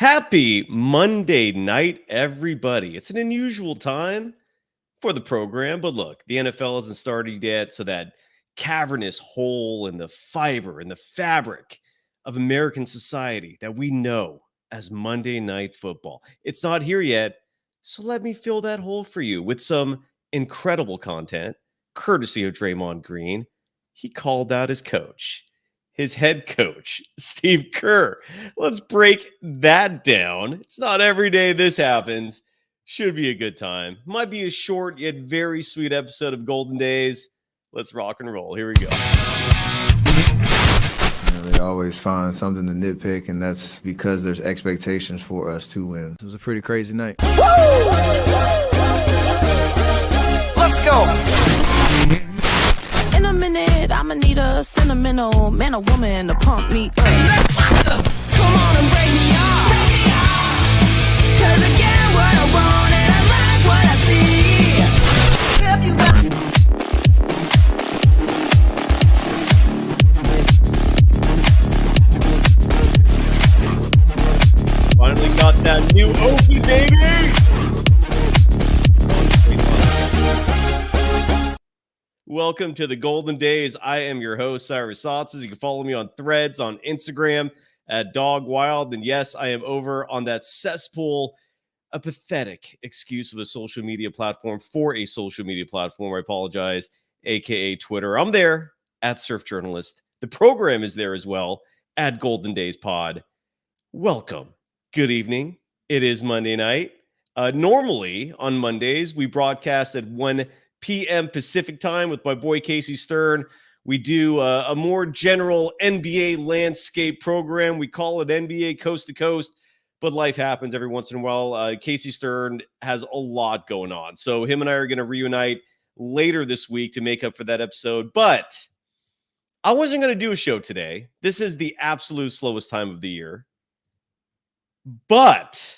Happy Monday night, everybody. It's an unusual time for the program, but look, the NFL hasn't started yet, so that cavernous hole in the fiber and the fabric of American society that we know as Monday Night Football. It's not here yet, so let me fill that hole for you with some incredible content, courtesy of Draymond Green. He called out his coach, his head coach, Steve Kerr. Let's break that down. It's not every day this happens. Should be a good time. Might be a short yet very sweet episode of Golden Days. Let's rock and roll. Here we go. They always find something to nitpick, and that's because there's expectations for us to win. It was a pretty crazy night. Let's go. In a minute, I'ma need a sentimental man or woman to pump me up. Come on and break me off. 'Cause I get what I want and I like what I see. If you got Finally got that new open, baby! Welcome to the Golden Days. I am your host, Cyrus Saatsaz. You can follow me on Threads, on Instagram at DogWild. And yes, I am over on that cesspool, a pathetic excuse of a social media platform for a social media platform. I apologize, aka Twitter. I'm there at Surf Journalist. The program is there as well at Golden Days Pod. Welcome. Good evening. It is Monday night. Normally on Mondays, we broadcast at 1 p.m. Pacific time with my boy Casey Stern. We do a more general NBA landscape program. We call it NBA Coast to Coast, but life happens every once in a while. Casey Stern has a lot going on. So him and I are going to reunite later this week to make up for that episode. But I wasn't going to do a show today. This is the absolute slowest time of the year. But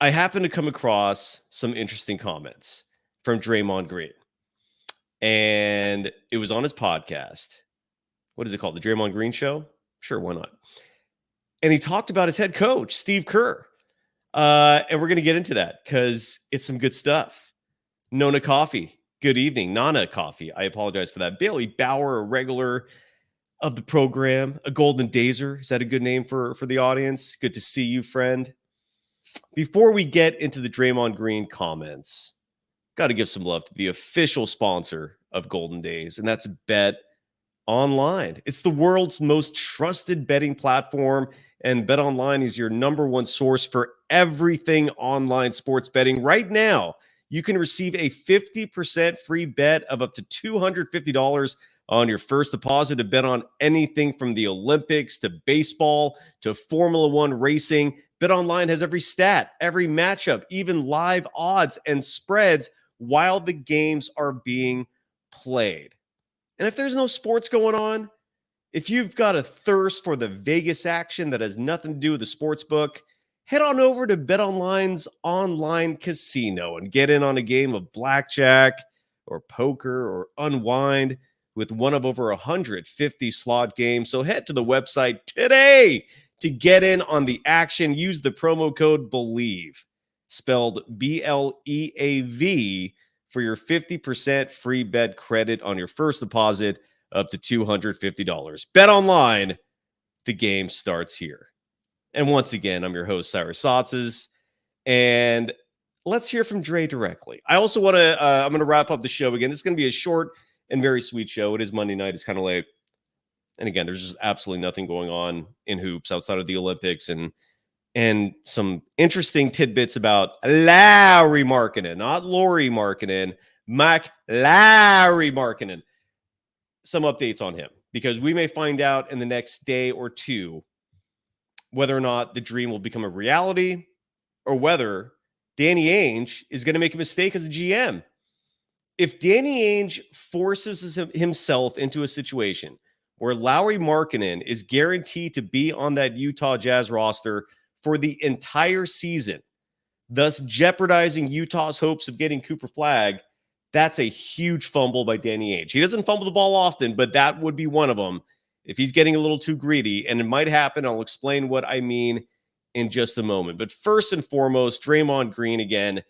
I happened to come across some interesting comments from Draymond Green. And it was on his podcast. What is it called? The Draymond Green Show? Sure, why not? And he talked about his head coach, Steve Kerr. And we're going to get into that because it's some good stuff. Nona Coffee. Good evening. Nana Coffee. I apologize for that. Bailey Bauer, a regular of the program. A Golden Dazer. Is that a good name for the audience? Good to see you, friend. Before we get into the Draymond Green comments, got to give some love to the official sponsor of Golden Days, and that's Bet Online. It's the world's most trusted betting platform, and Bet Online is your number one source for everything online sports betting. Right now, you can receive a 50% free bet of up to $250 on your first deposit to bet on anything from the Olympics to baseball to Formula One racing. BetOnline has every stat, every matchup, even live odds and spreads while the games are being played. And if there's no sports going on, if you've got a thirst for the Vegas action that has nothing to do with the sports book, head on over to BetOnline's online casino and get in on a game of blackjack or poker or unwind with one of over 150 slot games. So head to the website today to get in on the action. Use the promo code BELIEVE, spelled BLEAV, for your 50% free bet credit on your first deposit up to $250. Bet online. The game starts here. And once again, I'm your host, Cyrus Saatsaz, and let's hear from Dre directly. I also want to, I'm going to wrap up the show again. This is going to be a short and very sweet show. It is Monday night. It's kind of late. And again, there's just absolutely nothing going on in hoops outside of the Olympics and some interesting tidbits about Lauri Markkanen, not Lauri Markkanen, Lauri Markkanen. Some updates on him because we may find out in the next day or two whether or not the dream will become a reality or whether Danny Ainge is going to make a mistake as a GM. If Danny Ainge forces himself into a situation where Lauri Markkanen is guaranteed to be on that Utah Jazz roster for the entire season, thus jeopardizing Utah's hopes of getting Cooper Flagg, that's a huge fumble by Danny Ainge. He doesn't fumble the ball often, but that would be one of them. if he's getting a little too greedy, and it might happen. I'll explain what I mean in just a moment. But first and foremost, Draymond Green again.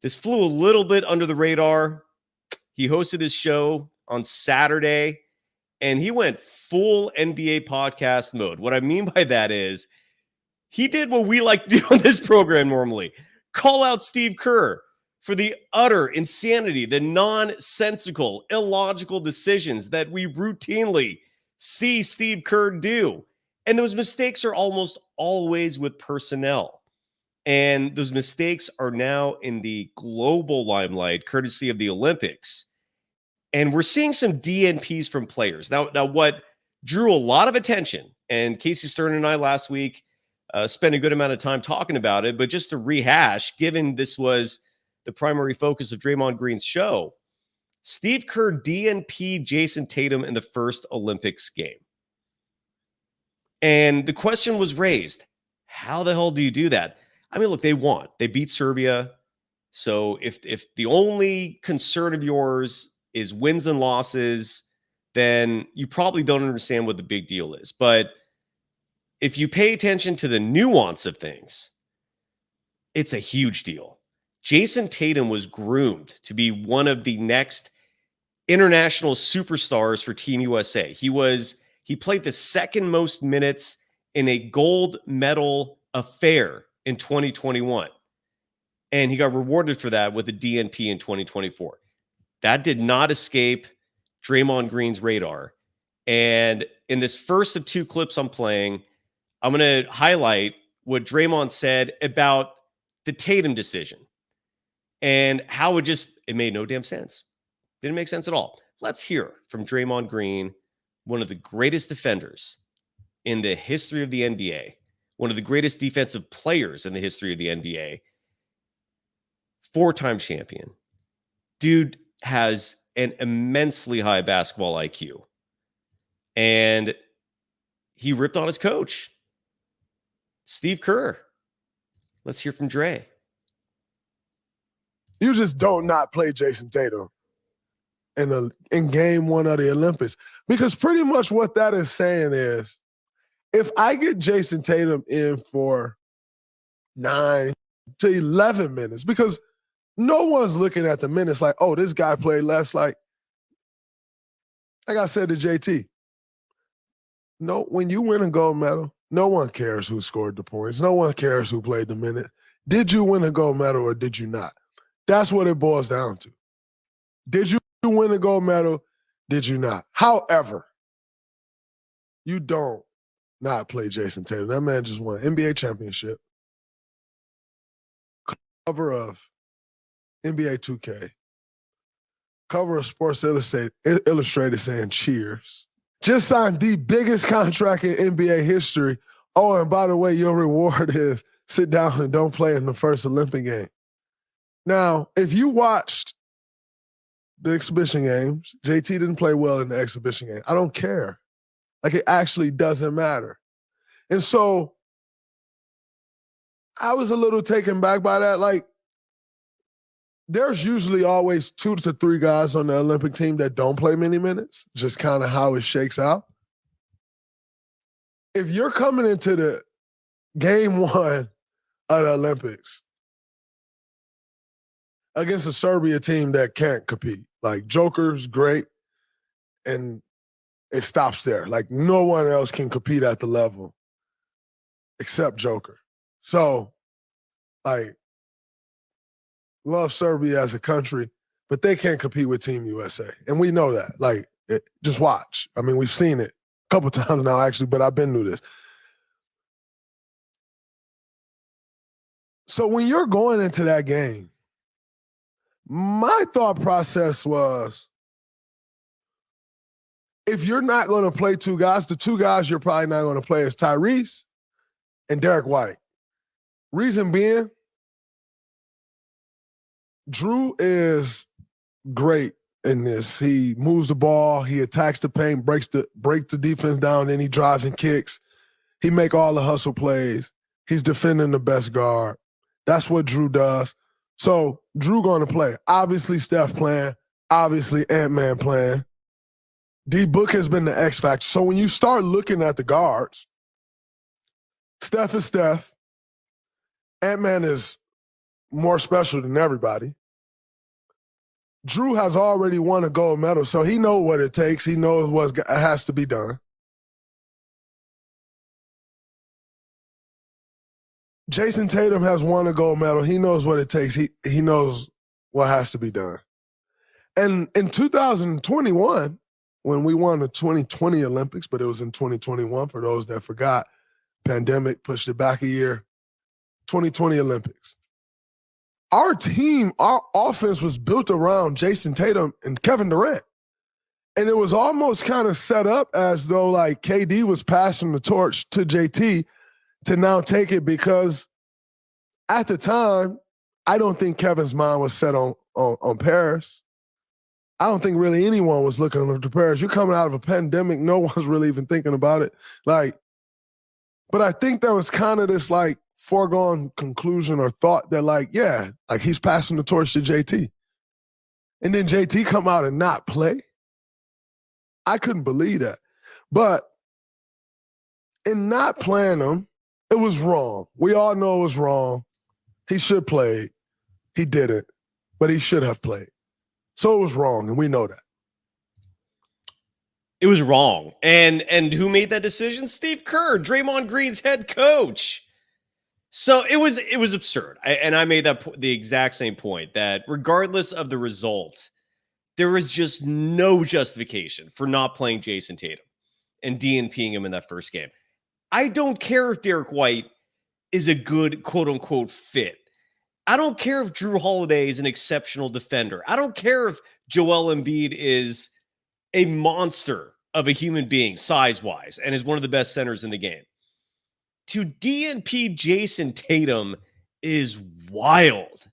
This flew a little bit under the radar. He hosted his show on Saturday, and he went full NBA podcast mode. What I mean by that is he did what we like to do on this program normally. Call out Steve Kerr for the utter insanity, the nonsensical, illogical decisions that we routinely see Steve Kerr do. And those mistakes are almost always with personnel. And those mistakes are now in the global limelight, courtesy of the Olympics. And we're seeing some DNPs from players. Now what drew a lot of attention, and Casey Stern and I last week spent a good amount of time talking about it, but just to rehash, given this was the primary focus of Draymond Green's show, Steve Kerr DNP'd Jason Tatum in the first Olympics game. And the question was raised, how the hell do you do that? I mean, look, they won. They beat Serbia. So if the only concern of yours is wins and losses, then you probably don't understand what the big deal is. But if you pay attention to the nuance of things, it's a huge deal. Jason Tatum was groomed to be one of the next international superstars for Team USA. He played the second most minutes in a gold medal affair in 2021. And he got rewarded for that with a DNP in 2024. That did not escape Draymond Green's radar. And in this first of two clips I'm playing, I'm going to highlight what Draymond said about the Tatum decision and how it made no damn sense. Didn't make sense at all. Let's hear from Draymond Green, one of the greatest defenders in the history of the NBA, one of the greatest defensive players in the history of the NBA, four-time champion. Dude has an immensely high basketball IQ. And he ripped on his coach, Steve Kerr. Let's hear from Dre. You just don't not play Jason Tatum in game one of the Olympics. Because pretty much what that is saying is, if I get Jason Tatum in for 9 to 11 minutes, because no one's looking at the minutes like, oh, this guy played less. Like I said to JT, no, when you win a gold medal, no one cares who scored the points. No one cares who played the minute. Did you win a gold medal or did you not? That's what it boils down to. Did you win a gold medal? Did you not? However, you don't not play Jason Tatum. That man just won NBA championship, cover of NBA 2K, cover of Sports Illustrated saying cheers. Just signed the biggest contract in NBA history. Oh, and by the way, your reward is sit down and don't play in the first Olympic game. Now, if you watched the exhibition games, JT didn't play well in the exhibition game. I don't care. Like, it actually doesn't matter. And so I was a little taken back by that. Like, there's usually always 2 to 3 guys on the Olympic team that don't play many minutes, just kind of how it shakes out. If you're coming into the game one of the Olympics against a Serbia team that can't compete, like Joker's great, and it stops there. Like, no one else can compete at the level except Joker. So, like, love Serbia as a country, but they can't compete with Team USA. And we know that. Like, just watch. I mean, we've seen it a couple times now, actually, but I've been through this. So when you're going into that game, my thought process was, if you're not going to play 2 guys, the 2 guys you're probably not going to play is Tyrese and Derek White. Reason being, Drew is great in this. He moves the ball, he attacks the paint, breaks the defense down, then he drives and kicks. He make all the hustle plays. He's defending the best guard. That's what Drew does. So Drew going to play. Obviously Steph playing. Obviously Ant-Man playing. D-Book has been the X factor. So when you start looking at the guards, Steph is Steph. Ant-Man is more special than everybody. Drew has already won a gold medal, so he knows what it takes. He knows what has to be done. Jason Tatum has won a gold medal. He knows what it takes. He knows what has to be done. And in 2021, when we won the 2020 Olympics, but it was in 2021 for those that forgot, pandemic pushed it back a year, 2020 Olympics. Our team, our offense was built around Jason Tatum and Kevin Durant. And it was almost kind of set up as though like KD was passing the torch to JT to now take it, because at the time, I don't think Kevin's mind was set on Paris. I don't think really anyone was looking at the Paris. You're coming out of a pandemic. No one's really even thinking about it. But I think there was kind of this like foregone conclusion or thought that like, yeah, like he's passing the torch to JT. And then JT come out and not play. I couldn't believe that. But in not playing him, it was wrong. We all know it was wrong. He should play. He didn't, but he should have played. So it was wrong, and we know that. It was wrong. And who made that decision? Steve Kerr, Draymond Green's head coach. So it was absurd. I made the exact same point, that regardless of the result, there was just no justification for not playing Jason Tatum and DNPing him in that first game. I don't care if Derek White is a good quote-unquote fit. I don't care if Drew Holiday is an exceptional defender. I don't care if Joel Embiid is a monster of a human being size-wise and is one of the best centers in the game. To DNP Jason Tatum is wild.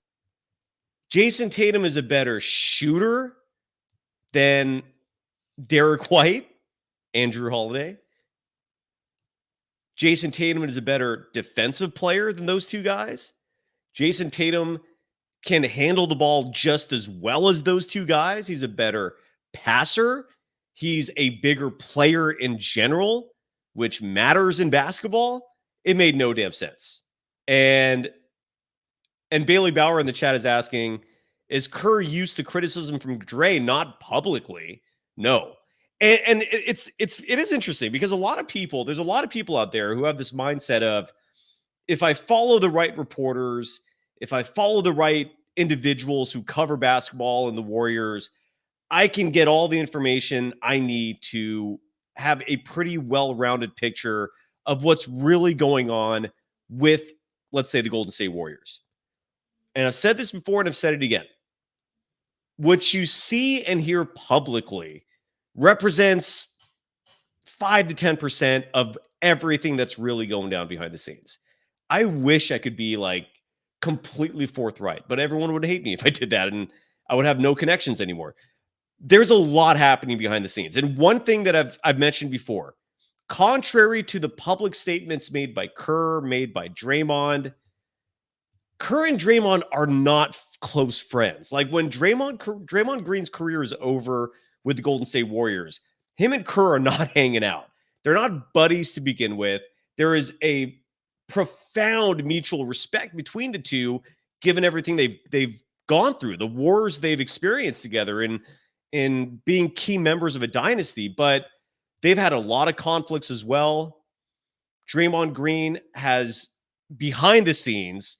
Jason Tatum is a better shooter than Derek White and Drew Holiday. Jason Tatum is a better defensive player than those two guys. Jason Tatum can handle the ball just as well as those two guys. He's a better passer. He's a bigger player in general, which matters in basketball. It made no damn sense. And Bailey Bauer in the chat is asking, is Kerr used to criticism from Dre? Not publicly. No. And it is interesting because there's a lot of people out there who have this mindset of, if I follow the right reporters, if I follow the right individuals who cover basketball and the Warriors, I can get all the information I need to have a pretty well-rounded picture of what's really going on with, let's say, the Golden State Warriors. And I've said this before and I've said it again. What you see and hear publicly represents 5 to 10% of everything that's really going down behind the scenes. I wish I could be like completely forthright, but everyone would hate me if I did that and I would have no connections anymore. There's a lot happening behind the scenes. And one thing that I've mentioned before, contrary to the public statements made by Kerr, made by Draymond, Kerr and Draymond are not close friends. Like when Draymond Green's career is over with the Golden State Warriors, him and Kerr are not hanging out. They're not buddies to begin with. There is a profound mutual respect between the two, given everything they've gone through, the wars they've experienced together in being key members of a dynasty. But they've had a lot of conflicts as well. Draymond Green has, behind the scenes,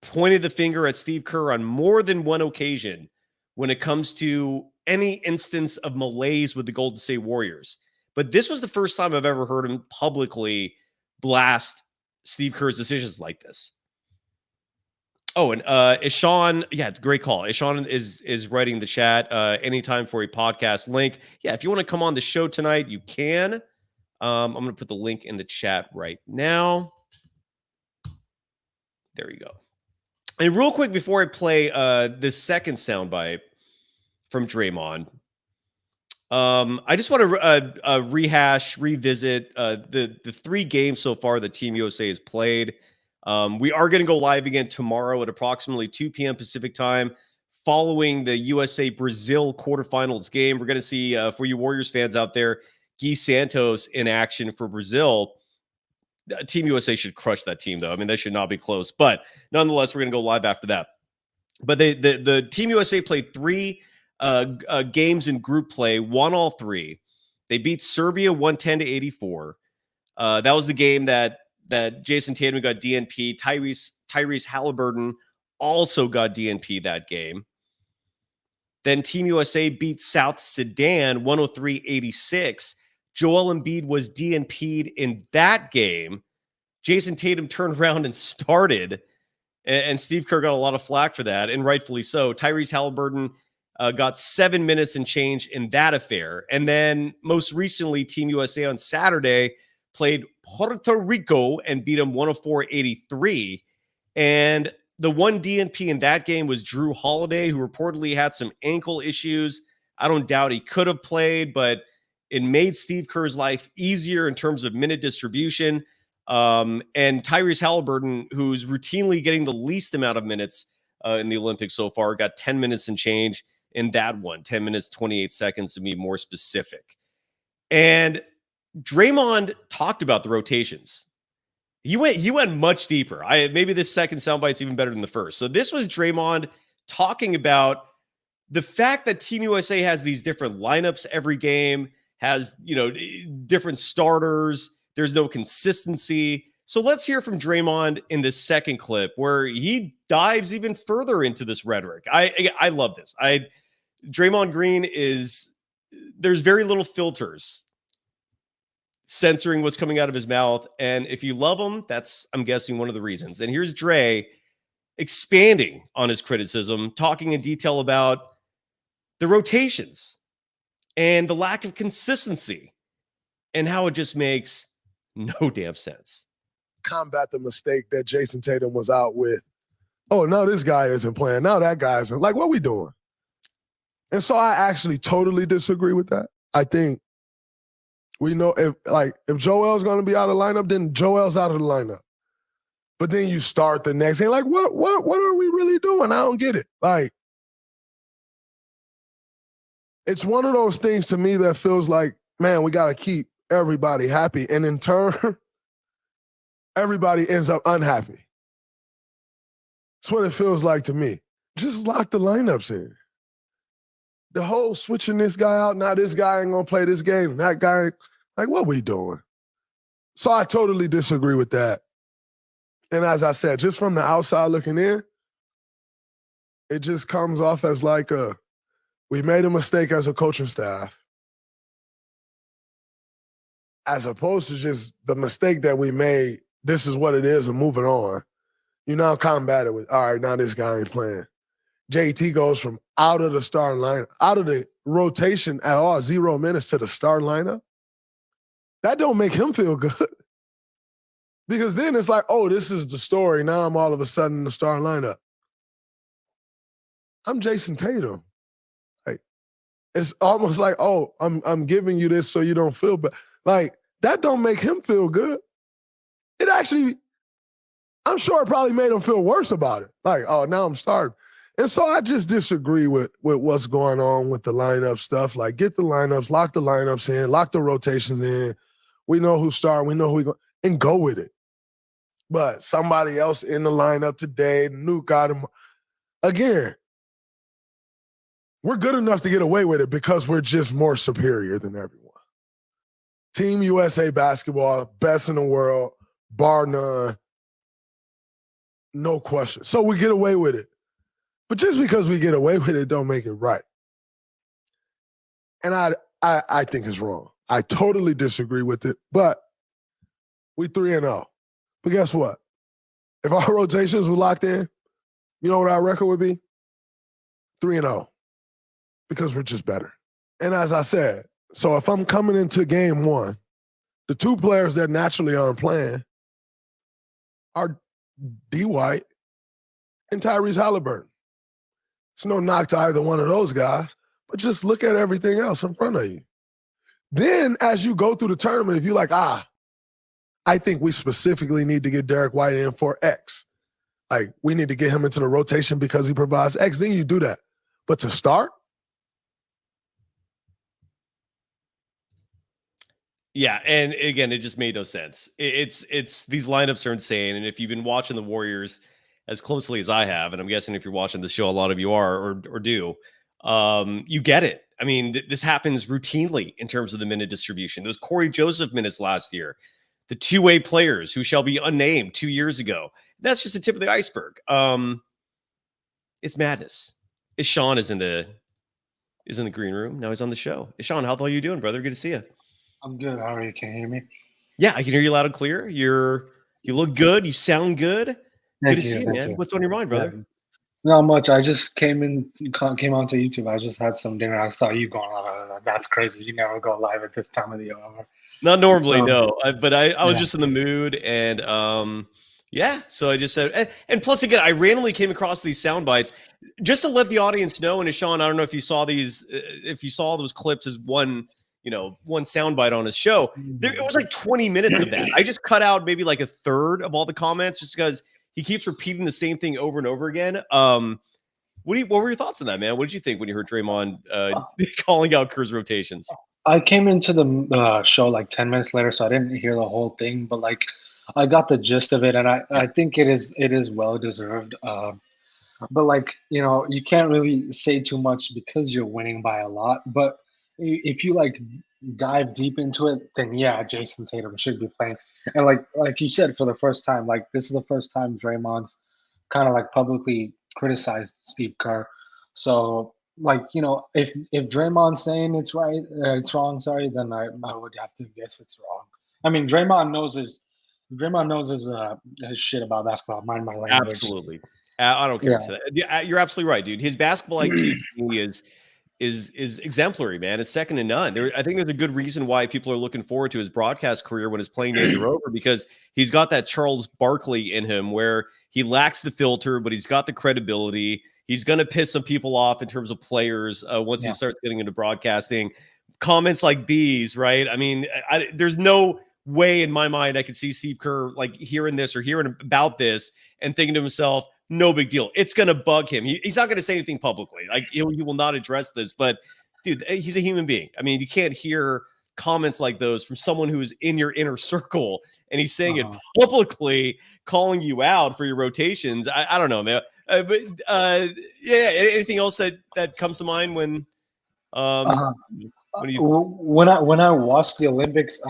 pointed the finger at Steve Kerr on more than one occasion when it comes to any instance of malaise with the Golden State Warriors. But this was the first time I've ever heard him publicly blast Steve Kerr's decisions like this. Oh, and Ishan, yeah, great call. Ishan is writing the chat. Anytime for a podcast link. Yeah, if you want to come on the show tonight, you can. I'm going to put the link in the chat right now. There you go. And real quick before I play this second soundbite from Draymond, I just want to revisit the 3 games so far that Team USA has played. We are going to go live again tomorrow at approximately 2 p.m. Pacific time, following the USA-Brazil quarterfinals game. We're going to see, for you Warriors fans out there, Gui Santos in action for Brazil. Team USA should crush that team, though. I mean, they should not be close. But nonetheless, we're going to go live after that. But the Team USA played 3 games in group play, won all 3. They beat Serbia 110-84. That was the game that Jason Tatum got DNP. Tyrese Halliburton also got DNP that game. Then Team USA beat South Sudan 103-86. Joel Embiid was DNP'd in that game. Jason Tatum turned around and started, and Steve Kerr got a lot of flack for that, and rightfully so. Tyrese Halliburton got 7 minutes and change in that affair. And then most recently, Team USA on Saturday played Puerto Rico and beat them 104-83. And the one DNP in that game was Drew Holiday, who reportedly had some ankle issues. I don't doubt he could have played, but it made Steve Kerr's life easier in terms of minute distribution. And Tyrese Halliburton, who's routinely getting the least amount of minutes in the Olympics so far, got 10 minutes and change in that one, 10 minutes, 28 seconds to be more specific. And Draymond talked about the rotations. He went much deeper. Maybe this second soundbite's even better than the first. So this was Draymond talking about the fact that Team USA has these different lineups every game, has, different starters. There's no consistency. So let's hear from Draymond in this second clip where he dives even further into this rhetoric. I love this. Draymond Green there's very little filters censoring what's coming out of his mouth. And if you love him, that's, I'm guessing, one of the reasons. And here's Dre expanding on his criticism, talking in detail about the rotations and the lack of consistency and how it just makes no damn sense. Combat the mistake that Jason Tatum was out with. Oh, no, this guy isn't playing. Now that guy isn't. Like, what we doing? And so I actually totally disagree with that. I think we know if Joel's going to be out of the lineup, then Joel's out of the lineup. But then you start the next game. Like, what are we really doing? I don't get it. Like, it's one of those things to me that feels like, man, we got to keep everybody happy. And in turn, everybody ends up unhappy. That's what it feels like to me. Just lock the lineups in. The whole switching this guy out, now this guy ain't going to play this game, that guy, like, what we doing? So I totally disagree with that. And as I said, just from the outside looking in, it just comes off as like we made a mistake as a coaching staff, as opposed to just the mistake that we made, this is what it is, and moving on. You now combat it with, all right, now this guy ain't playing. JT goes from out of the starting lineup, out of the rotation at all, 0 minutes to the starting lineup. That don't make him feel good. Because then it's like, oh, this is the story. Now I'm all of a sudden in the starting lineup. I'm Jason Tatum. Like, it's almost like, oh, I'm giving you this so you don't feel bad. Like, that don't make him feel good. It actually, I'm sure it probably made him feel worse about it. Like, oh, now I'm starting. And so I just disagree with what's going on with the lineup stuff. Like, get the lineups, lock the lineups in, lock the rotations in. We know who's starting, we know who we go, and go with it. But somebody else in the lineup today, Nuke got him. Again, we're good enough to get away with it because we're just more superior than everyone. Team USA basketball, best in the world, bar none, no question. So we get away with it. But just because we get away with it don't make it right. And I think it's wrong. I totally disagree with it, but we 3-0. But guess what? If our rotations were locked in, you know what our record would be? 3-0. Because we're just better. And as I said, so if I'm coming into game one, the 2 players that naturally aren't playing are D. White and Tyrese Halliburton. It's no knock to either one of those guys, but just look at everything else in front of you. Then as you go through the tournament, if you're like, I think we specifically need to get Derek White in for X. Like, we need to get him into the rotation because he provides X. Then you do that. But to start, yeah, and again, it just made no sense. It's these lineups are insane, and if you've been watching the Warriors as closely as I have, and I'm guessing if you're watching the show, a lot of you are or do, you get it. I mean, this happens routinely in terms of the minute distribution. Those Corey Joseph minutes last year, the two-way players who shall be unnamed 2 years ago. That's just the tip of the iceberg. It's madness. Ishan is in the green room. Now he's on the show. Ishan, how the hell are you doing, brother? Good to see you. I'm good. How are you? Can you hear me? Yeah, I can hear you loud and clear. You look good. You sound good. Good to see you, man. You. What's on your mind, brother? Yeah. Not much. I just came onto YouTube. I just had some dinner. I saw you going live. That's crazy. You never go live at this time of the year. Not normally, So, no. But I was yeah. just in the mood, and yeah. So I just said, and plus again, I randomly came across these sound bites just to let the audience know. And Sean, I don't know if you saw these, if you saw those clips as one soundbite on his show. It was like 20 minutes of that. I just cut out maybe like a third of all the comments just because he keeps repeating the same thing over and over again. What were your thoughts on that, man? What did you think when you heard Draymond calling out Kerr's rotations? I came into the show like 10 minutes later, so I didn't hear the whole thing, but like I got the gist of it, and I think it is well deserved. But like, you can't really say too much because you're winning by a lot. But if you like dive deep into it, then yeah, Jason Tatum should be playing. And like you said, for the first time, like this is the first time Draymond's kind of like publicly criticized Steve Kerr. So like, if Draymond's saying it's right, it's wrong, sorry, then I would have to guess it's wrong. I mean, Draymond knows his shit about basketball. Mind my language. Absolutely. I don't care. Yeah. You're absolutely right, dude. His basketball IQ to me is exemplary, man. It's second to none. I think there's a good reason why people are looking forward to his broadcast career when his playing days are over, because he's got that Charles Barkley in him where he lacks the filter, but he's got the credibility. He's going to piss some people off in terms of players once he starts getting into broadcasting. Comments like these, right? I mean, there's no way in my mind I could see Steve Kerr like hearing this or hearing about this and thinking to himself, no big deal. It's going to bug him. He's not going to say anything publicly. Like he will not address this, but dude, he's a human being. I mean, you can't hear comments like those from someone who is in your inner circle and he's saying it publicly, calling you out for your rotations. I don't know, man. Yeah. Anything else that comes to mind when when I watched the Olympics,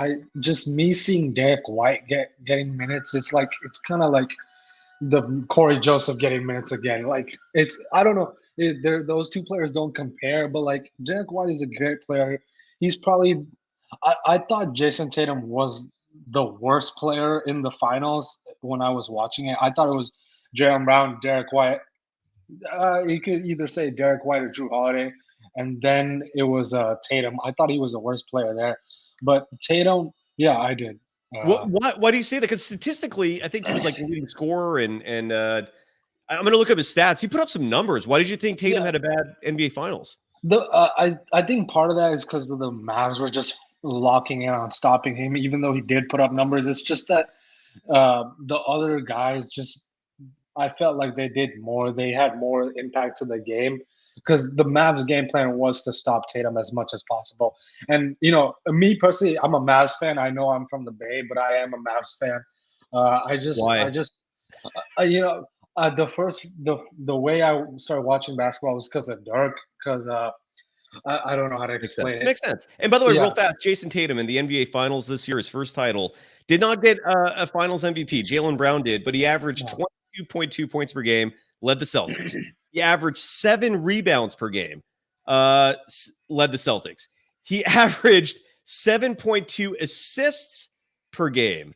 me seeing Derek White getting minutes, it's kind of like the Corey Joseph getting minutes again. Like I don't know. Those two players don't compare, but like Derek White is a great player. He's probably. I thought Jason Tatum was the worst player in the finals when I was watching it. I thought it was Jaylen Brown, Derek White. You could either say Derek White or Drew Holiday, and then it was Tatum. I thought he was the worst player there, but Tatum, yeah, I did. Why do you say that? Because statistically, I think he was like the leading scorer, and I'm going to look up his stats. He put up some numbers. Why did you think Tatum had a bad NBA Finals? I think part of that is because the Mavs were just locking in on stopping him, even though he did put up numbers. It's just that the other guys I felt like they did more. They had more impact to the game because the Mavs game plan was to stop Tatum as much as possible. And, me personally, I'm a Mavs fan. I know I'm from the Bay, but I am a Mavs fan. Why? The way I started watching basketball was because of Dirk, because I don't know how to explain it. Makes sense. And by the way, real fast, Jason Tatum in the NBA Finals this year, his first title, did not get a Finals MVP. Jaylen Brown did, but he averaged 22.2 points per game, led the Celtics. He averaged 7 rebounds per game, led the Celtics. He averaged 7.2 assists per game.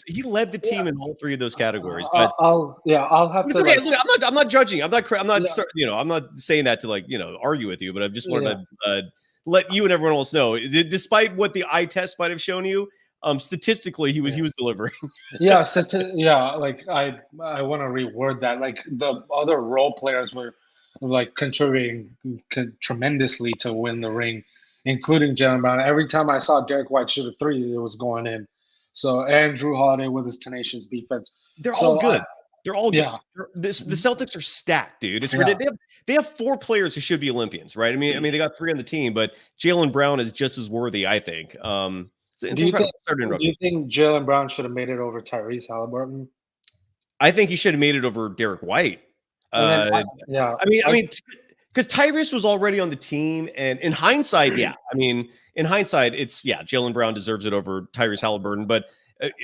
He led the team in all 3 of those categories. But I'll have to. Okay. Look, I'm not judging. I'm not saying that to argue with you, but I just wanted to let you and everyone else know, despite what the eye test might have shown you, statistically he was delivering. Like I want to reword that. Like the other role players were like contributing tremendously to win the ring, including Jaylen Brown. Every time I saw Derek White shoot a 3, it was going in. So, and Drew Holiday with his tenacious defense. They're all good. They're all Yeah. good. The Celtics are stacked, dude. It's Yeah. ridiculous. They have 4 players who should be Olympians, right? I mean, they got 3 on the team, but Jaylen Brown is just as worthy, I think. It's Do you incredible. think Sorry to interrupt do you. you think Jaylen Brown should have made it over Tyrese Halliburton? I think he should have made it over Derek White. And then I mean, because Tyrese was already on the team, and in hindsight, yeah. I mean, in hindsight, it's Jaylen Brown deserves it over Tyrese Halliburton. But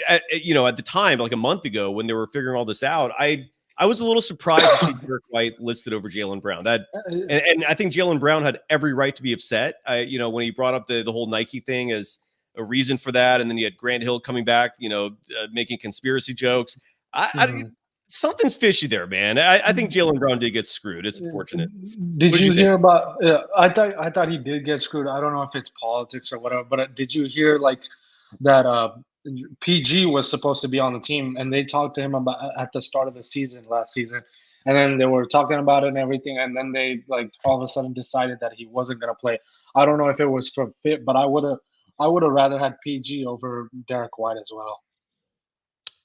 at the time, like a month ago, when they were figuring all this out, I was a little surprised to see Derek White listed over Jaylen Brown. And I think Jaylen Brown had every right to be upset. When he brought up the whole Nike thing as a reason for that, and then you had Grant Hill coming back, making conspiracy jokes. Something's fishy there, man. I think Jaylen Brown did get screwed. It's unfortunate. Did you hear about? I thought he did get screwed. I don't know if it's politics or whatever, but did you hear like that? PG was supposed to be on the team, and they talked to him about at the start of the season last season, and then they were talking about it and everything, and then they like all of a sudden decided that he wasn't gonna play. I don't know if it was for fit, but I would have rather had PG over Derek White as well.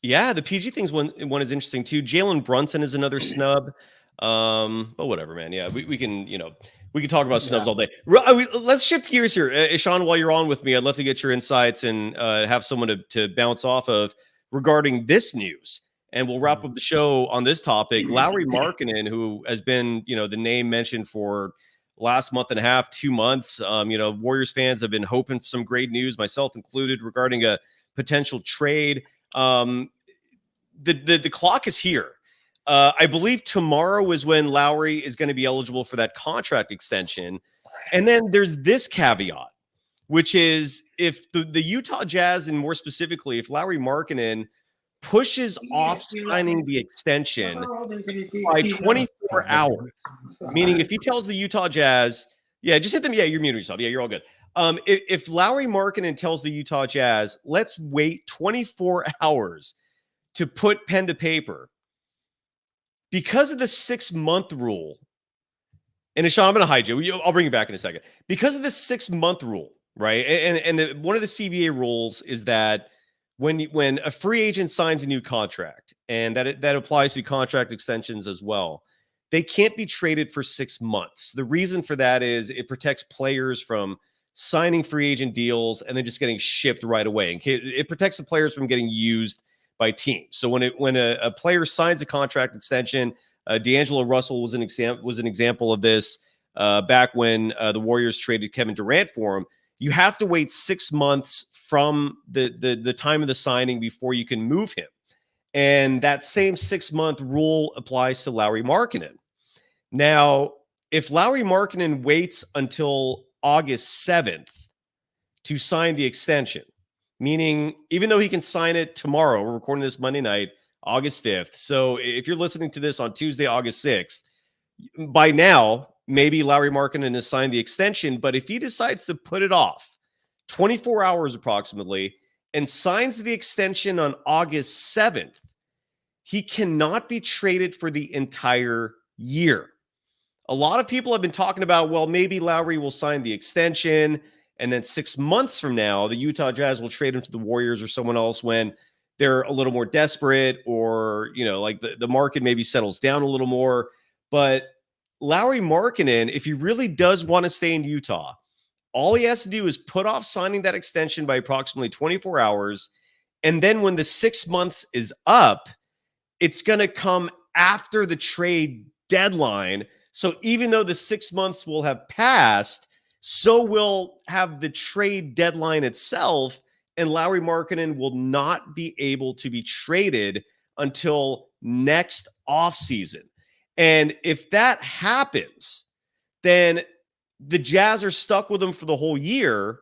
Yeah, the PG thing's one is interesting too. Jalen Brunson is another snub. But whatever, man. Yeah, we can talk about snubs all day. Let's shift gears here. Sean, while you're on with me, I'd love to get your insights and have someone to bounce off of regarding this news. And we'll wrap up the show on this topic. Lauri Markkanen, who has been, the name mentioned for last month and a half, 2 months. Warriors fans have been hoping for some great news, myself included, regarding a potential trade. The clock is here. I believe tomorrow is when Lauri is going to be eligible for that contract extension. And then there's this caveat, which is if the Utah Jazz, and more specifically, if Lauri Markkanen pushes off signing the extension by 24 hours, meaning if he tells the Utah Jazz, just hit them. Yeah, you're muting yourself. Yeah, you're all good. If Lauri Markkanen tells the Utah Jazz, let's wait 24 hours to put pen to paper, because of the 6-month rule, and Sean, I'm going to hide you. I'll bring you back in a second. Because of the 6-month rule, right? And one of the CBA rules is that when a free agent signs a new contract, and that applies to contract extensions as well, they can't be traded for 6 months. The reason for that is it protects players from signing free agent deals and then just getting shipped right away. It protects the players from getting used by teams. So when a player signs a contract extension, D'Angelo Russell was an example of this back when the Warriors traded Kevin Durant for him. You have to wait 6 months from the time of the signing before you can move him. And that same 6-month rule applies to Lauri Markkanen. Now, if Lauri Markkanen waits until August 7th to sign the extension, meaning even though he can sign it tomorrow, we're recording this Monday night, August 5th. So if you're listening to this on Tuesday, August 6th, by now, maybe Lauri Markkanen has signed the extension. But if he decides to put it off 24 hours approximately and signs the extension on August 7th, he cannot be traded for the entire year. A lot of people have been talking about, well, maybe Lauri will sign the extension, and then 6 months from now, the Utah Jazz will trade him to the Warriors or someone else when they're a little more desperate, or, like the market maybe settles down a little more. But Lauri Markkanen, if he really does want to stay in Utah, all he has to do is put off signing that extension by approximately 24 hours. And then when the 6 months is up, it's going to come after the trade deadline. So even though the 6 months will have passed, so will have the trade deadline itself, and Lauri Markkanen will not be able to be traded until next offseason. And if that happens, then the Jazz are stuck with him for the whole year.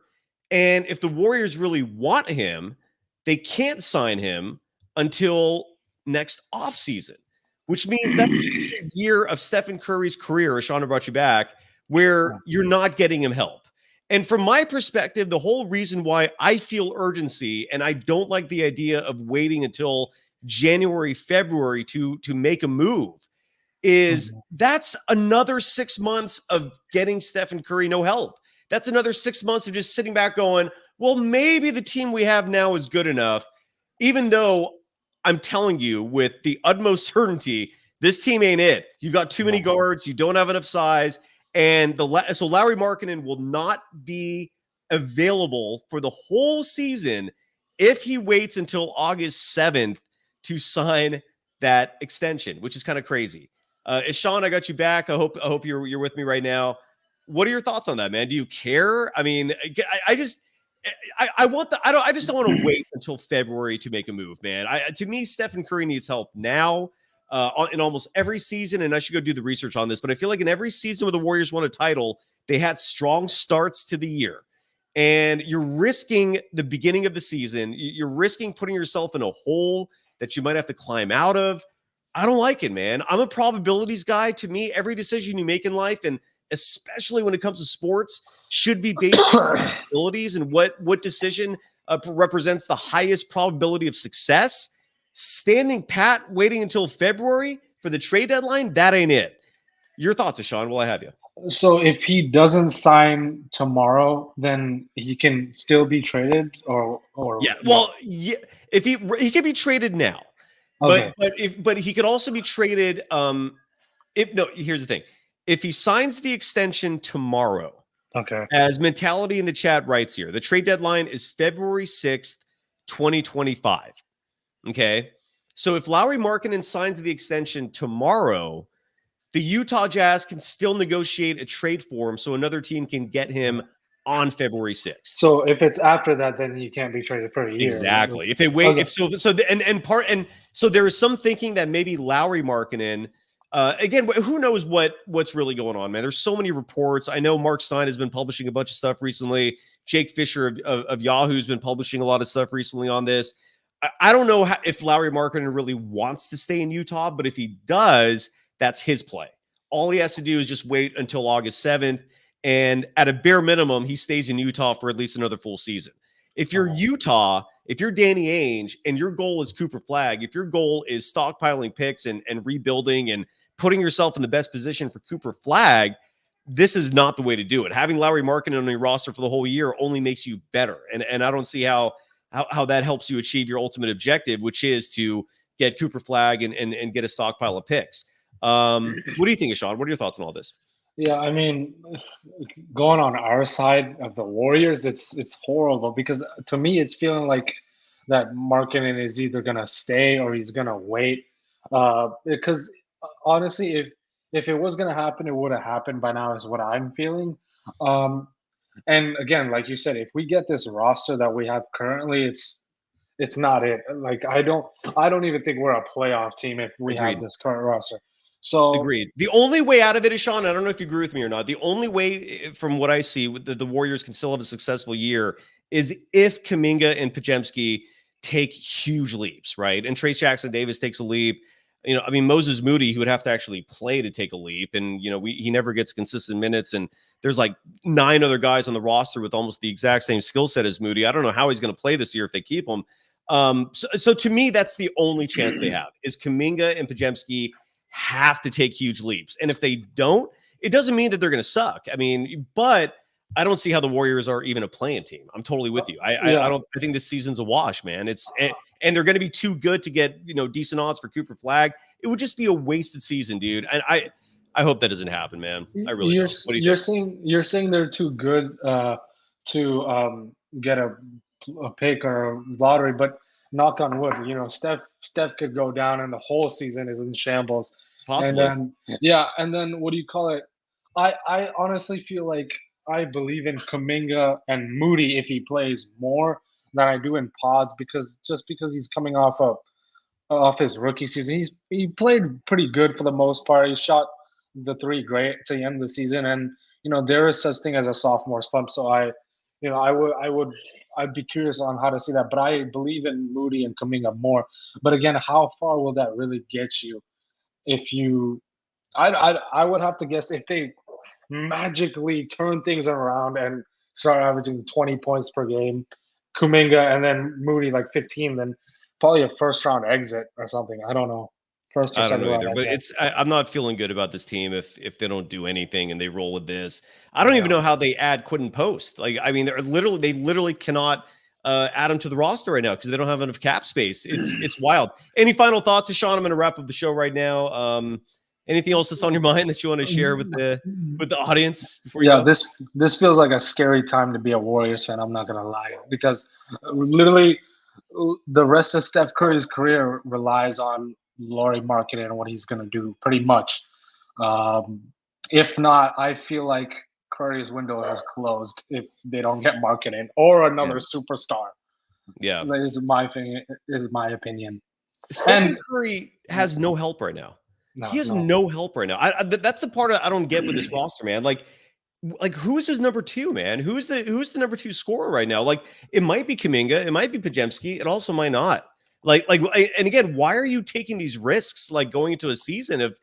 And if the Warriors really want him, they can't sign him until next offseason, which means that's a year of Stephen Curry's career, as Shauna brought you back, where you're not getting him help. And from my perspective, the whole reason why I feel urgency and I don't like the idea of waiting until January, February to make a move is that's another 6 months of getting Stephen Curry no help. That's another 6 months of just sitting back going, well, maybe the team we have now is good enough, even though I'm telling you with the utmost certainty, this team ain't it. You got too many guards. You don't have enough size. And so Lauri Markkanen will not be available for the whole season if he waits until August 7th to sign that extension, which is kind of crazy. Sean, I got you back. I hope you're with me right now. What are your thoughts on that, man? Do you care? I mean, I just don't want to wait until February to make a move, man. To me, Stephen Curry needs help now in almost every season, and I should go do the research on this, but I feel like in every season where the Warriors won a title, they had strong starts to the year. And you're risking the beginning of the season. You're risking putting yourself in a hole that you might have to climb out of. I don't like it, man. I'm a probabilities guy. To me, every decision you make in life, and especially when it comes to sports, should be based on probabilities and what decision represents the highest probability of success. Standing pat, waiting until February for the trade deadline, that ain't it. Your thoughts, Sean, while I have you. So if he doesn't sign tomorrow, then he can still be traded, or yeah. Well, yeah, if he can be traded now, okay. but he could also be traded. Here's the thing: if he signs the extension tomorrow, okay, as Mentality in the chat writes here, the trade deadline is February 6th, 2025. Okay, so if Lauri Markkanen signs the extension tomorrow, the Utah Jazz can still negotiate a trade for him so another team can get him on February 6th. So if it's after that, then you can't be traded for a year. Exactly. If they wait, okay. So there is some thinking that maybe Lauri Markkanen, again, who knows what's really going on, man. There's so many reports. I know Mark Stein has been publishing a bunch of stuff recently. Jake Fisher of Yahoo has been publishing a lot of stuff recently on this. I don't know if Lauri Markkanen really wants to stay in Utah, but if he does, that's his play. All he has to do is just wait until August 7th. And at a bare minimum, he stays in Utah for at least another full season. If you're Utah, if you're Danny Ainge and your goal is Cooper Flagg, if your goal is stockpiling picks and rebuilding and putting yourself in the best position for Cooper Flagg, this is not the way to do it. Having Lauri Markkanen on your roster for the whole year only makes you better. And I don't see how that helps you achieve your ultimate objective, which is to get Cooper Flagg and get a stockpile of picks. What do you think, Sean? What are your thoughts on all this? Yeah, I mean, going on our side of the Warriors, it's horrible because to me, it's feeling like that Markkanen is either gonna stay or he's gonna wait. Because honestly, if it was gonna happen, it would have happened by now, is what I'm feeling. And again, like you said, if we get this roster that we have currently, it's not it. Like I don't even think we're a playoff team if we Agreed. have this current roster. So agreed. The only way out of it is, Sean, I don't know if you agree with me or not. The only way, from what I see, the Warriors can still have a successful year is if Kuminga and Podziemski take huge leaps, right? And Trace Jackson-Davis takes a leap. You know, I mean, Moses Moody, he would have to actually play to take a leap. And, you know, he never gets consistent minutes. And there's like 9 other guys on the roster with almost the exact same skill set as Moody. I don't know how he's going to play this year if they keep him. So to me, that's the only chance they have is Kuminga and Podziemski have to take huge leaps. And if they don't, it doesn't mean that they're going to suck. I mean, but I don't see how the Warriors are even a playing team. I'm totally with you. I think this season's a wash, man. And they're going to be too good to get, you know, decent odds for Cooper Flagg. It would just be a wasted season, dude. And I hope that doesn't happen, man. I really do. What do you think? You're saying they're too good to get a pick or a lottery, but knock on wood, you know, Steph could go down and the whole season is in shambles. Possibly. And then what do you call it? I honestly feel like I believe in Kuminga and Moody if he plays more than I do in Pods, because he's coming off his rookie season. He played pretty good for the most part. He shot the 3 great to the end of the season, and you know there is such thing as a sophomore slump. So I'd be curious on how to see that, but I believe in Moody and Kuminga more. But again, how far will that really get you? If you, I would have to guess if they magically turn things around and start averaging 20 points per game, Kuminga and then Moody like 15, then probably a first round exit or something. I don't know. First or I don't second know round either, exit. but I'm not feeling good about this team if they don't do anything and they roll with this. I don't even know how they add Quentin Post. Like, I mean, they literally cannot add him to the roster right now because they don't have enough cap space. It's wild. Any final thoughts, Sean? I'm going to wrap up the show right now. Anything else that's on your mind that you want to share with the audience before you Yeah, go? this feels like a scary time to be a Warriors fan. I'm not gonna lie, because literally the rest of Steph Curry's career relies on Lauri Markkanen and what he's gonna do, pretty much. Um, if not, I feel like Curry's window is closed if they don't get Markkanen or another superstar. Yeah. That is my thing. Is my opinion. Stephen And Curry has no help right now. He has no. no help right now. That's the part I don't get with this roster, man. Like who's his number two, man? Who's the number two scorer right now? Like it might be Kuminga, it might be Pajemski, it also might not. And again, why are you taking these risks like going into a season of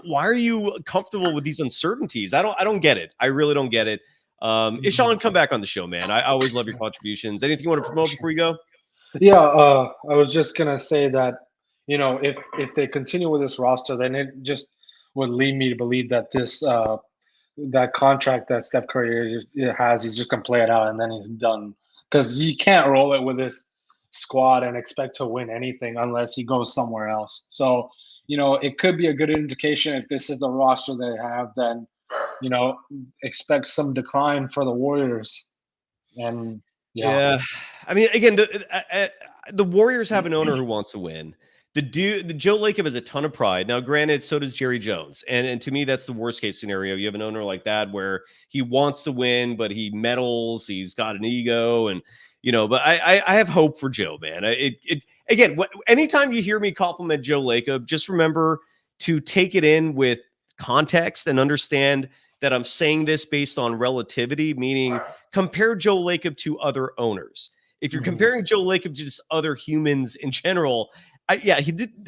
why are you comfortable with these uncertainties? I don't get it. I really don't get it. Ishan, come back on the show, man. I always love your contributions. Anything you want to promote before you go? Yeah, I was just gonna say that, if they continue with this roster, then it just would lead me to believe that this that contract that Steph Curry has, he's just gonna play it out and then he's done. Because you can't roll it with this squad and expect to win anything unless he goes somewhere else. So, it could be a good indication if this is the roster they have, then expect some decline for the Warriors. And Yeah. I mean, again, the Warriors have an owner who wants to win. The Joe Lacob has a ton of pride. Now, granted, so does Jerry Jones. And to me, that's the worst case scenario. You have an owner like that where he wants to win, but he meddles. He's got an ego, and but I have hope for Joe, man. Again, anytime you hear me compliment Joe Lacob, just remember to take it in with context and understand that I'm saying this based on relativity, meaning compare Joe Lacob to other owners. If you're comparing Joe Lacob to just other humans in general, he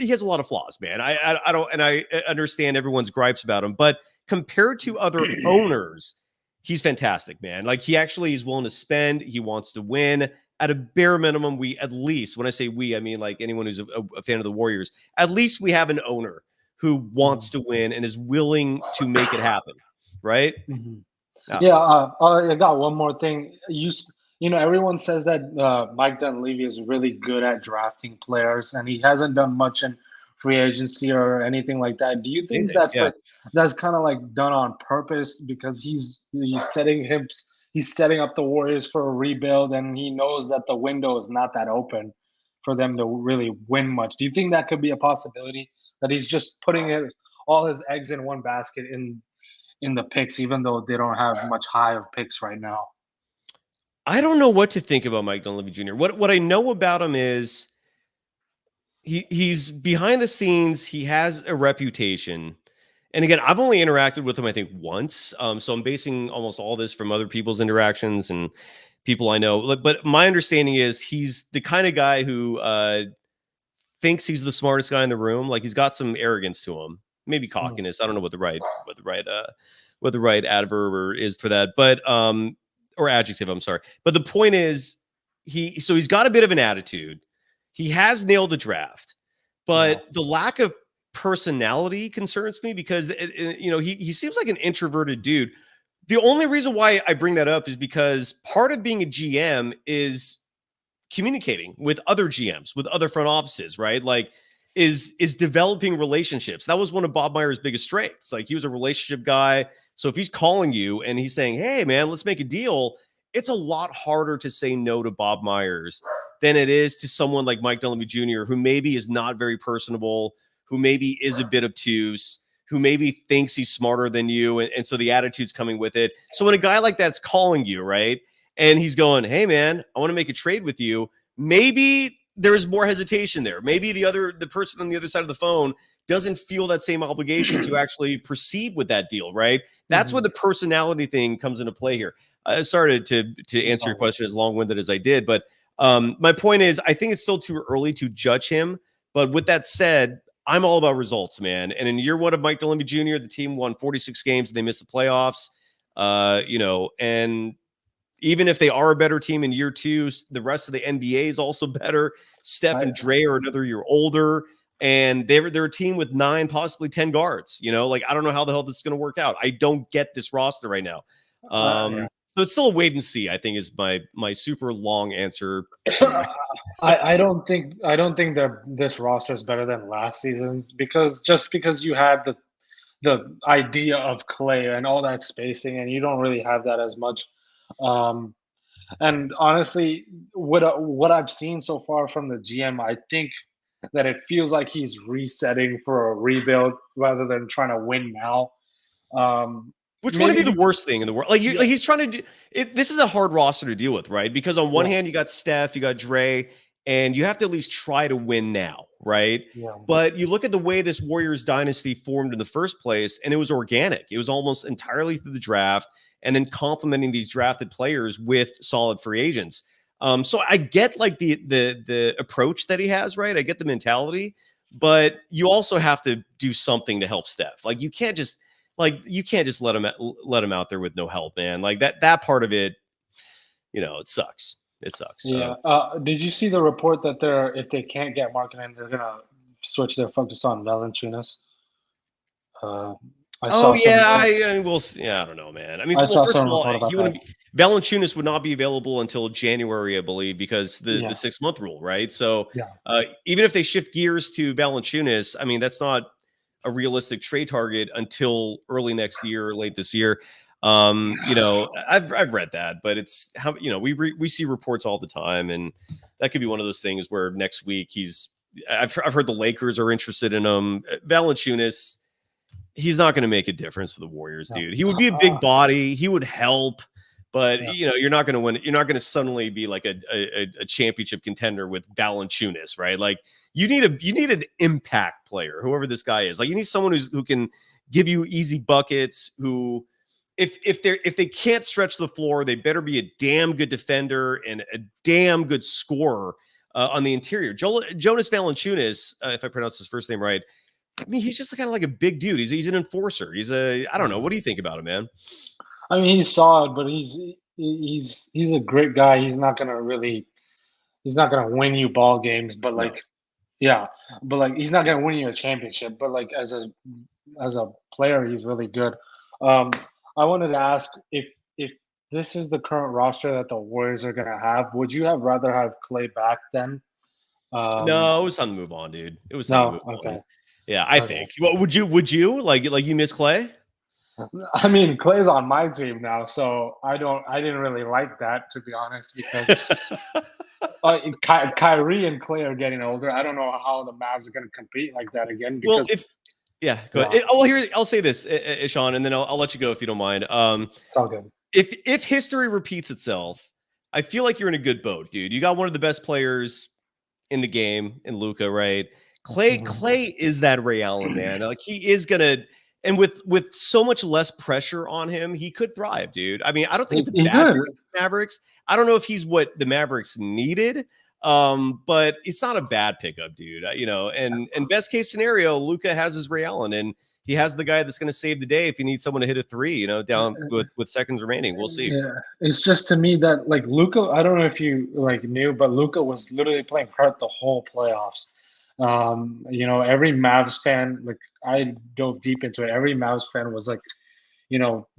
has a lot of flaws, man. I don't, and I understand everyone's gripes about him, but compared to other owners, he's fantastic, man. Like he actually is willing to spend. He wants to win. At a bare minimum, at least, when I say we, I mean like anyone who's a fan of the Warriors, at least we have an owner who wants to win and is willing to make it happen. Right? Yeah, I got one more thing. Everyone says that Mike Dunleavy is really good at drafting players, and he hasn't done much in free agency or anything like that. Do you think that's kind of like done on purpose because he's setting up the Warriors for a rebuild, and he knows that the window is not that open for them to really win much? Do you think that could be a possibility, that he's just putting all his eggs in one basket in the picks, even though they don't have much high of picks right now? I don't know what to think about Mike Dunleavy Jr. What I know about him is he's behind the scenes. He has a reputation. And again, I've only interacted with him, I think, once. So I'm basing almost all this from other people's interactions and people I know. But my understanding is he's the kind of guy who thinks he's the smartest guy in the room. Like he's got some arrogance to him, maybe cockiness. I don't know what the right adverb is for that, but or adjective. I'm sorry, but the point is he's got a bit of an attitude. He has nailed the draft, but the lack of personality concerns me because he seems like an introverted dude. The only reason why I bring that up is because part of being a GM is communicating with other GMs, with other front offices, right? Like is developing relationships. That was one of Bob Myers' biggest strengths. Like he was a relationship guy. So if he's calling you and he's saying, hey man, let's make a deal, it's a lot harder to say no to Bob Myers than it is to someone like Mike Dunleavy Jr., who maybe is not very personable, who maybe is a bit obtuse, who maybe thinks he's smarter than you. And so the attitude's coming with it. So when a guy like that's calling you, right, and he's going, hey man, I want to make a trade with you, maybe there's more hesitation there. Maybe the person on the other side of the phone doesn't feel that same obligation to actually proceed with that deal, right? That's where the personality thing comes into play here. Sorry to answer your question as long-winded as I did, but my point is I think it's still too early to judge him. But with that said, I'm all about results, man. And in year one of Mike Dunleavy Jr., the team won 46 games and they missed the playoffs. And even if they are a better team in year two, the rest of the NBA is also better. Steph and Dre are another year older, and they're a team with 9, possibly 10 guards. Like I don't know how the hell this is going to work out. I don't get this roster right now. So it's still a wait and see, I think, is my super long answer. I don't think that this roster is better than last season's because you had the idea of Clay and all that spacing, and you don't really have that as much. Um, and honestly, what I've seen so far from the GM, I think that it feels like he's resetting for a rebuild rather than trying to win now. Which wouldn't be the Maybe worst thing in the world. Like yeah, he's trying to do it. This is a hard roster to deal with, right? Because on one yeah, hand, you got Steph, you got Dre, and you have to at least try to win now, right? yeah. But you look at the way this Warriors dynasty formed in the first place, and it was organic. It was almost entirely through the draft, and then complementing these drafted players with solid free agents. So I get like the approach that he has, right? I get the mentality, but you also have to do something to help Steph. Like you can't just let him out there with no help, man. Like that part of it, it sucks. It sucks. Yeah. Did you see the report that if they can't get Markkanen, they're gonna switch their focus on Valanciunas? I Oh saw some. yeah, I don't know, man. I mean, I well, saw first of some all, report about he that. wouldn't be Valanciunas would not be available until January, I believe, because the Yeah, 6-month rule, right? So yeah, even if they shift gears to Valanciunas, I mean, that's not a realistic trade target until early next year or late this year. I've read that, but it's how we see reports all the time, and that could be one of those things where next week I've heard the Lakers are interested in him. Valanciunas, he's not going to make a difference for the Warriors, no. dude. He would be a big body. He would help, but Yeah. you're not going to win. You're not going to suddenly be like a championship contender with Valanciunas, right? Like you need an impact player, whoever this guy is. Like you need someone who can give you easy buckets. Who, if they can't stretch the floor, they better be a damn good defender and a damn good scorer on the interior. Jonas Valanciunas, if I pronounce his first name right. I mean, he's just kind of like a big dude. He's an enforcer. I don't know. What do you think about him, man? I mean, he's solid, but he's a great guy. He's not gonna win you ball games, but No. yeah, but he's not gonna win you a championship. But as a player, he's really good. Um, I wanted to ask if this is the current roster that the Warriors are gonna have, would you have rather have Clay back then? No, it was time to move on, dude. It was time to No, move okay, on. Yeah, I okay. think. Well, would you like you miss Clay? I mean, Clay's on my team now, so I didn't really like that, to be honest, because Kyrie and Clay are getting older. I don't know how the Mavs are going to compete like that again Well, because go yeah, ahead. Oh, I'll say this, Sean, and then I'll let you go if you don't mind. it's all good. If history repeats itself, I feel like you're in a good boat, dude. You got one of the best players in the game in Luka, right? Mhm. Clay is that Ray Allen, man. Like he is gonna, and with so much less pressure on him, he could thrive, dude. I mean, I don't think it's a He bad could. thing with the Mavericks. I don't know if he's what the Mavericks needed, but it's not a bad pickup, dude. And best case scenario, Luka has his Ray Allen, and he has the guy that's going to save the day if he needs someone to hit a three, down with seconds remaining. We'll see. Yeah, it's just to me that Luka. I don't know if you knew, but Luka was literally playing hurt the whole playoffs. Every Mavs fan, I dove deep into it. Every Mavs fan was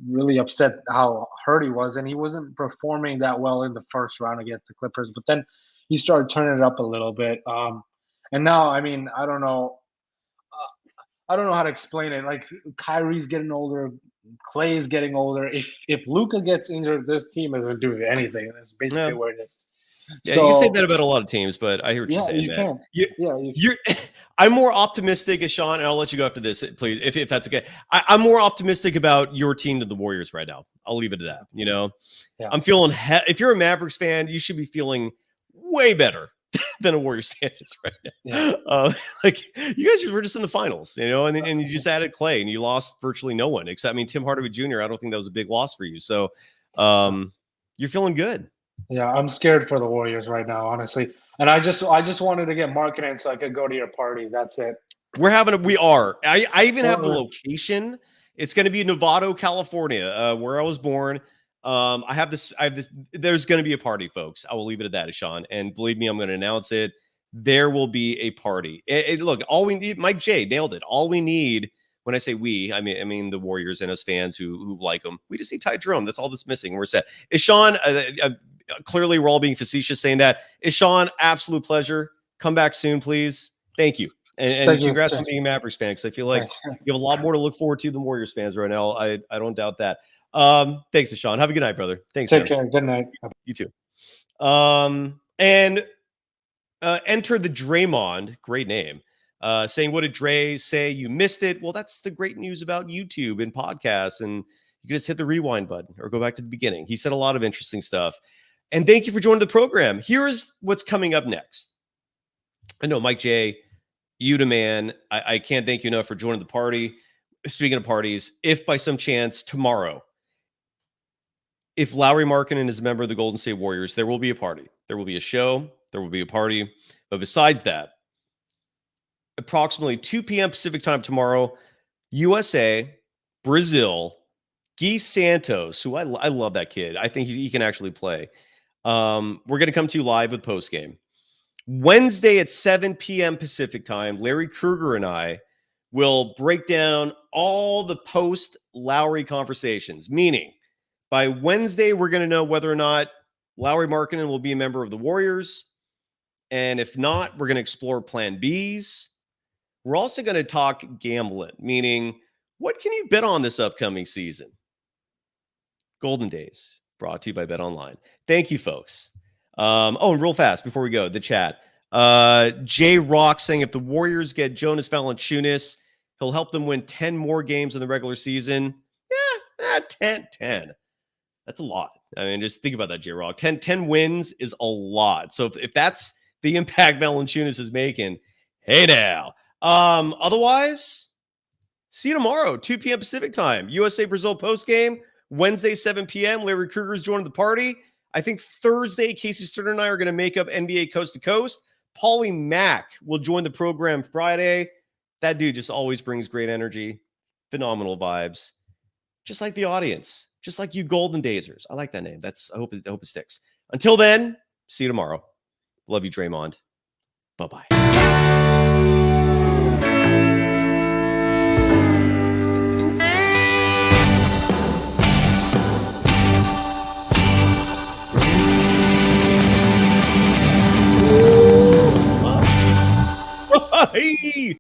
really upset how hurt he was, and he wasn't performing that well in the first round against the Clippers. But then he started turning it up a little bit. And now, I mean, I don't know. I don't know how to explain it. Like Kyrie's getting older, Clay's getting older. If Luka gets injured, this team isn't doing anything. That's basically Yeah. where it is. Yeah, you can say that So about a lot of teams, but I hear what you're yeah, saying, you man. can. Yeah, you You're I'm more optimistic, Sean, and I'll let you go after this, please, if that's okay. I'm more optimistic about your team than the Warriors right now. I'll leave it at that. Yeah. I'm feeling if you're a Mavericks fan, you should be feeling way better than a Warriors fan is right now. Yeah. Like you guys were just in the finals, and you just added Clay and you lost virtually no one except Tim Hardaway Jr. I don't think that was a big loss for you. So you're feeling good. Yeah, I'm scared for the Warriors right now, honestly. And I just wanted to get Markkanen so I could go to your party. That's it. We are. I even have the Or- location. It's going to be in Novato, California, where I was born. I have this. There's going to be a party, folks. I will leave it at that, Sean. And believe me, I'm going to announce it. There will be a party. Look, all we need, Mike J nailed it. All we need when I say we, I mean the Warriors and us fans who like them. We just need Ty Jerome. That's all that's missing. We're set. Is Sean, clearly we're all being facetious saying that. Is Sean, absolute pleasure. Come back soon, please. Thank you. And Thank you. Congrats on being a Mavericks fan, because I feel like you have a lot more to look forward to than Warriors fans right now. I don't doubt that. Thanks, Sean. Have a good night, brother. Thanks. Take care. Good night. You too. And enter the Draymond, great name, saying, what did Dre say? You missed it. Well, that's the great news about YouTube and podcasts, and you can just hit the rewind button or go back to the beginning. He said a lot of interesting stuff. And thank you for joining the program. Here's what's coming up next. I know, Mike J., you the man. I can't thank you enough for joining the party. Speaking of parties, if by some chance tomorrow, if Lauri Markkanen is a member of the Golden State Warriors, there will be a party. There will be a show. There will be a party. But besides that, approximately 2 p.m. Pacific time tomorrow, USA, Brazil, Guy Santos, who I love that kid. I think he can actually play. We're going to come to you live with postgame. Wednesday at 7 p.m. Pacific time, Larry Krueger and I will break down all the post-Lauri conversations, meaning by Wednesday, we're going to know whether or not Lauri Markkanen will be a member of the Warriors. And if not, we're going to explore plan Bs. We're also going to talk gambling, meaning what can you bet on this upcoming season? Golden Days, brought to you by Bet Online. Thank you, folks. And real fast before we go, the chat. J Rock saying if the Warriors get Jonas Valanciunas, he'll help them win 10 more games in the regular season. Yeah, 10. That's a lot. I mean, just think about that, J Rock. 10 wins is a lot. So if that's the impact Valanciunas is making, hey now. Otherwise, see you tomorrow, 2 p.m. Pacific time. USA Brazil postgame. Wednesday, 7 p.m. Larry Krueger's joining the party. I think Thursday, Casey Stern and I are going to make up NBA Coast to Coast. Paulie Mack will join the program Friday. That dude just always brings great energy, phenomenal vibes, just like the audience, just like you Golden Dazers. I like that name. I hope it sticks. Until then, see you tomorrow. Love you, Draymond. Bye-bye. Hey!